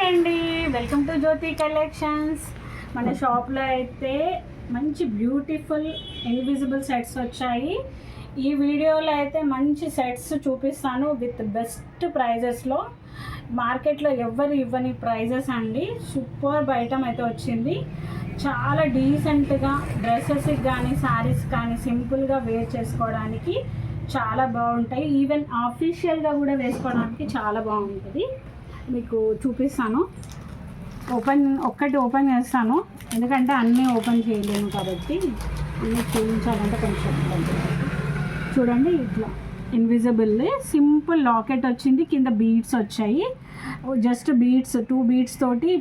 Hi అండి, welcome to Jyothi collections. మన షాప్లో అయితే మంచి బ్యూటిఫుల్ ఇన్విజిబుల్ సెట్స్ వచ్చాయి. ఈ వీడియోలో అయితే మంచి సెట్స్ చూపిస్తాను విత్ బెస్ట్ ప్రైజెస్లో. మార్కెట్లో ఎవ్వరు ఇవ్వని ప్రైజెస్ అండి. సూపర్ ఐటమ్ అయితే వచ్చింది. చాలా డీసెంట్గా డ్రెస్సెస్కి కానీ శారీస్ కానీ సింపుల్గా వేర్ చేసుకోవడానికి చాలా బాగుంటాయి. ఈవెన్ ఆఫీషియల్గా కూడా వేసుకోవడానికి చాలా బాగుంటుంది. మీకు చూపిస్తాను. ఒక్కటి ఓపెన్ చేస్తాను, ఎందుకంటే అన్నీ ఓపెన్ చేయలేము కాబట్టి. అన్నీ చూపించాలంటే కొంచెం చూడండి. ఇట్లా ఇన్విజిబుల్ సింపుల్ లాకెట్ వచ్చింది, కింద బీడ్స్ వచ్చాయి. జస్ట్ బీడ్స్ 2 బీడ్స్ తోటి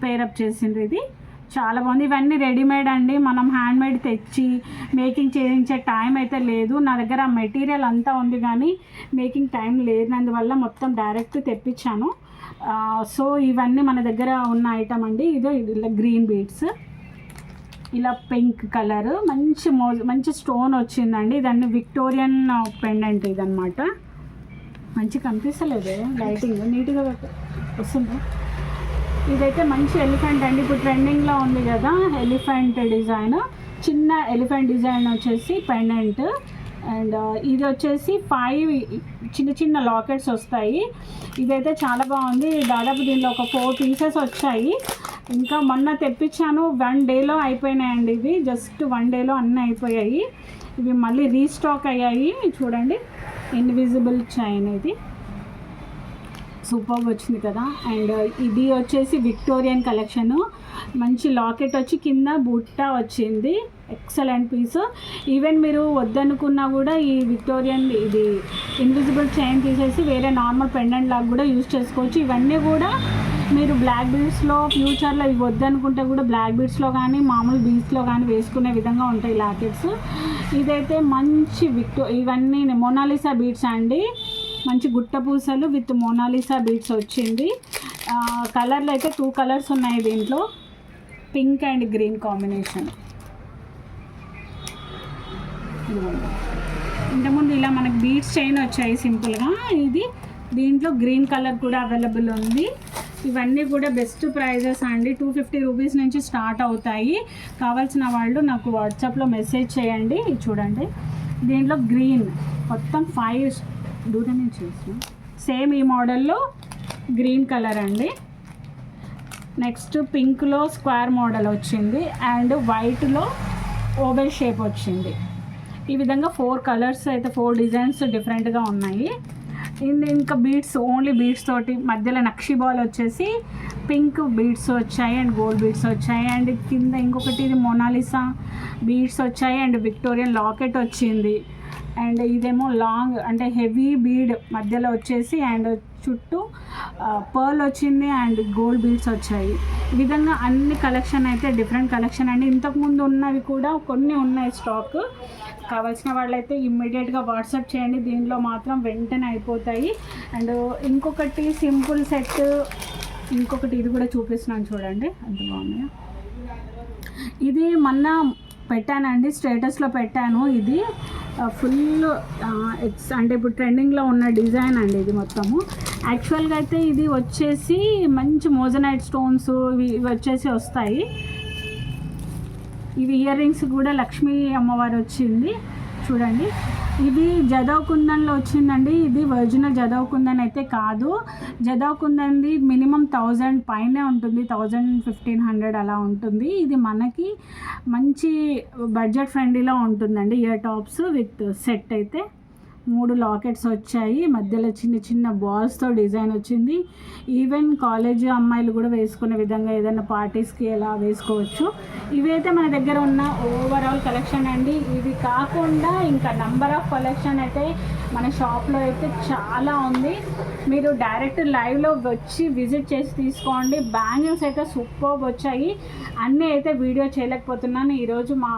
పేరప్ చేసిండ్రు. ఇది చాలా బాగుంది. ఇవన్నీ రెడీమేడ్ అండి. మనం హ్యాండ్మేడ్ తెచ్చి మేకింగ్ చేయించే టైం అయితే లేదు. నా దగ్గర మెటీరియల్ అంతా ఉంది కానీ మేకింగ్ టైం లేనందువల్ల మొత్తం డైరెక్ట్ తెప్పించాను. సో ఇవన్నీ మన దగ్గర ఉన్న ఐటమ్ అండి. ఇదో ఇలా గ్రీన్ బీడ్స్, ఇలా పింక్ కలర్ మంచి స్టోన్ వచ్చిందండి. ఇదన్నీ విక్టోరియన్ పెండెంట్ ఇదన్నమాట. మంచి కనిపిస్తలేదు, లైటింగ్ నీట్గా వస్తుంది. ఇదైతే మంచి ఎలిఫెంట్ అండి. ఇప్పుడు ట్రెండింగ్లో ఉంది కదా ఎలిఫెంట్ డిజైన్. చిన్న ఎలిఫెంట్ డిజైన్ వచ్చేసి పెండెంట్. అండ్ ఇది వచ్చేసి 5 చిన్న లాకెట్స్ వస్తాయి. ఇదైతే చాలా బాగుంది. దాదాపు దీనిలో ఒక 4 పీసెస్ వచ్చాయి. ఇంకా మొన్న తెప్పించాను, 1 డేలో అయిపోయినాయండి. ఇవి జస్ట్ 1 డేలో అన్నీ అయిపోయాయి. ఇవి మళ్ళీ రీస్టాక్ అయ్యాయి. చూడండి, ఇన్విజిబుల్ చైన్ ఇది సూపర్గా వచ్చింది కదా. అండ్ ఇది వచ్చేసి విక్టోరియన్ కలెక్షను. మంచి లాకెట్ వచ్చి కింద బుట్ట వచ్చింది. Excellent piece. ఈవెన్ మీరు వద్దనుకున్నా కూడా ఈ విక్టోరియన్ ఇది ఇన్విజిబుల్ చైన్ తీసేసి వేరే నార్మల్ పెండెంట్ లాగా కూడా యూజ్ చేసుకోవచ్చు. ఇవన్నీ కూడా మీరు బ్లాక్ బీడ్స్లో ఫ్యూచర్లో ఇవి వద్దనుకుంటే కూడా బ్లాక్ బీడ్స్లో కానీ మామూలు బీడ్స్లో కానీ వేసుకునే విధంగా ఉంటాయి లాకెట్స్. ఇదైతే మంచి ఇవన్నీ మోనాలిసా బీడ్స్ అండి. మంచి గుట్ట పూసలు విత్ మోనాలిసా బీడ్స్ వచ్చింది. కలర్లు అయితే 2 కలర్స్ ఉన్నాయి దీంట్లో, పింక్ అండ్ గ్రీన్ కాంబినేషన్. ఇంతకుముందు ఇలా మనకు బీడ్స్ చైన్ వచ్చాయి సింపుల్గా. ఇది దీంట్లో గ్రీన్ కలర్ కూడా అవైలబుల్ ఉంది. ఇవన్నీ కూడా బెస్ట్ ప్రైజెస్ అండి. 250 రూపీస్ నుంచి స్టార్ట్ అవుతాయి. కావాల్సిన వాళ్ళు నాకు వాట్సాప్లో మెసేజ్ చేయండి. చూడండి, దీంట్లో గ్రీన్ మొత్తం 5 దూరం నుంచి చూసి సేమ్ ఈ మోడల్లో గ్రీన్ కలర్ అండి. నెక్స్ట్ పింక్లో స్క్వేర్ మోడల్ వచ్చింది అండ్ వైట్లో ఓవెల్ షేప్ వచ్చింది. ఈ విధంగా 4 కలర్స్ అయితే 4 డిజైన్స్ డిఫరెంట్గా ఉన్నాయి. ఇంకా బీడ్స్ ఓన్లీ బీడ్స్ తోటి మధ్యలో నక్షి బాల్ వచ్చేసి పింక్ బీడ్స్ వచ్చాయి అండ్ గోల్డ్ బీడ్స్ వచ్చాయి. అండ్ కింద ఇంకొకటి ఇది మోనాలిసా బీడ్స్ వచ్చాయి అండ్ విక్టోరియన్ లాకెట్ వచ్చింది. అండ్ ఇదేమో లాంగ్ అంటే హెవీ బీడ్ మధ్యలో వచ్చేసి అండ్ చుట్టూ పర్ల్ వచ్చింది అండ్ గోల్డ్ బీడ్స్ వచ్చాయి. ఈ విధంగా అన్ని కలెక్షన్ అయితే డిఫరెంట్ కలెక్షన్ అండి. ఇంతకుముందు ఉన్నవి కూడా కొన్ని ఉన్నాయి స్టాక్. కావాల్సిన వాళ్ళైతే ఇమ్మీడియట్గా వాట్సాప్ చేయండి. దీనిలో మాత్రం వెంటనే అయిపోతాయి. అండ్ ఇంకొకటి సింపుల్ సెట్, ఇంకొకటి ఇది కూడా చూపిస్తున్నాను చూడండి, అంత బాగున్నాయి. ఇది మొన్న పెట్టానండి, స్టేటస్లో పెట్టాను. ఇది ఫుల్ అంటే ఇప్పుడు ట్రెండింగ్లో ఉన్న డిజైన్ అండి. ఇది మొత్తము యాక్చువల్గా అయితే ఇది వచ్చేసి మంచి మోజనైట్ స్టోన్స్ ఇవి వచ్చేసి వస్తాయి. ఇవి ఇయర్ రింగ్స్ కూడా లక్ష్మీ అమ్మవారు వచ్చింది చూడండి. ఇది జదవ్ కుందన్లో వచ్చిందండి. ఇది ఒరిజినల్ జదవ్ కుందన్ అయితే కాదు. జదవ్ కుందన్ది మినిమం 1000 పైనే ఉంటుంది, 1500 అలా ఉంటుంది. ఇది మనకి మంచి బడ్జెట్ ఫ్రెండ్లీలో ఉంటుందండి. ఇయర్ టాప్స్ విత్ సెట్ అయితే 3 లాకెట్స్ వచ్చాయి. మధ్యలో చిన్న బాల్స్తో డిజైన్ వచ్చింది. ఈవెన్ కాలేజ్ అమ్మాయిలు కూడా వేసుకునే విధంగా ఏదైనా పార్టీస్కి ఎలా వేసుకోవచ్చు. ఇవైతే మన దగ్గర ఉన్న ఓవరాల్ కలెక్షన్ అండి. ఇవి కాకుండా ఇంకా నంబర్ ఆఫ్ కలెక్షన్ అయితే మన షాప్లో అయితే చాలా ఉంది. మీరు డైరెక్ట్ లైవ్లో వచ్చి విజిట్ చేసి తీసుకోండి. బ్యాంగిల్స్ అయితే సూపర్గా వచ్చాయి. అన్నీ అయితే వీడియో చేయలేకపోతున్నాను. ఈరోజు మా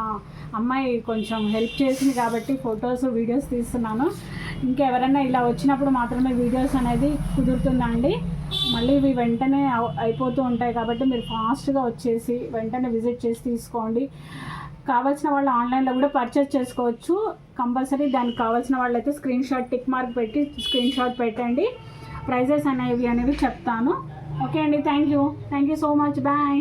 అమ్మాయి కొంచెం హెల్ప్ చేసింది కాబట్టి ఫొటోస్ వీడియోస్ తీస్తున్నాను. ఇంకెవరైనా ఇలా వచ్చినప్పుడు మాత్రమే వీడియోస్ అనేది కుదురుతుందండి. మళ్ళీ ఇవి వెంటనే అయిపోతూ ఉంటాయి కాబట్టి మీరు ఫాస్ట్గా వచ్చేసి వెంటనే విజిట్ చేసి తీసుకోండి. కావాల్సిన వాళ్ళు ఆన్లైన్లో కూడా పర్చేస్ చేసుకోవచ్చు. కంపల్సరీ దానికి కావాల్సిన వాళ్ళైతే స్క్రీన్ షాట్ టిక్ మార్క్ పెట్టి స్క్రీన్ షాట్ పెట్టండి. ప్రైజెస్ అనేవి చెప్తాను. ఓకే అండి, thank you so much, bye.